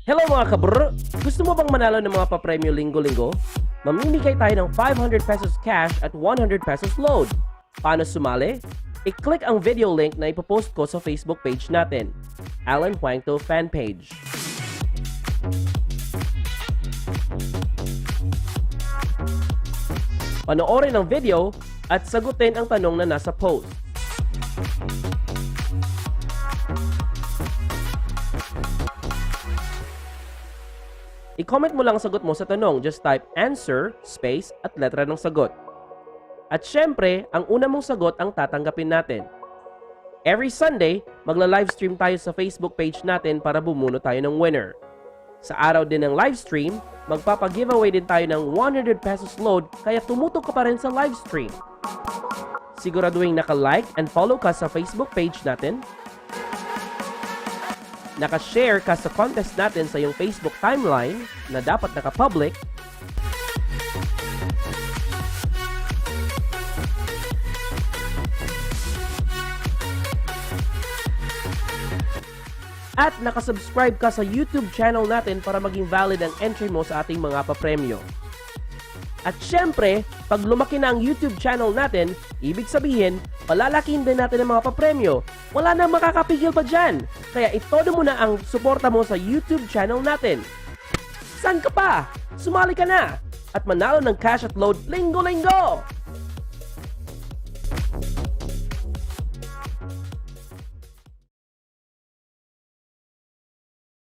Hello mga kabr! Gusto mo bang manalo ng mga papremyo linggo-linggo? Mamimigay tayo ng 500 pesos cash at 100 pesos load. Paano sumali? I-click ang video link na ipopost ko sa Facebook page natin, Alan Hoang Tu FanPage. Panoorin ang video at sagutin ang tanong na nasa post. I-comment mo lang ang sagot mo sa tanong. Just type answer, space, at letra ng sagot. At syempre, ang una mong sagot ang tatanggapin natin. Every Sunday, magla-livestream tayo sa Facebook page natin para bumuno tayo ng winner. Sa araw din ng livestream, magpapag-giveaway din tayo ng 100 pesos load kaya tumutok ka pa rin sa livestream. Siguraduhin naka-like and follow ka sa Facebook page natin. Naka-share ka sa contest natin sa iyong Facebook timeline na dapat naka-public. At nakasubscribe ka sa YouTube channel natin para maging valid ang entry mo sa ating mga papremyo. At syempre, pag lumaki na ang YouTube channel natin, ibig sabihin, palalakihin din natin ang mga papremyo. Wala na makakapigil pa dyan. Kaya itodo mo na ang suporta mo sa YouTube channel natin. San ka pa? Sumali ka na! At manalo ng cash at load linggo-linggo!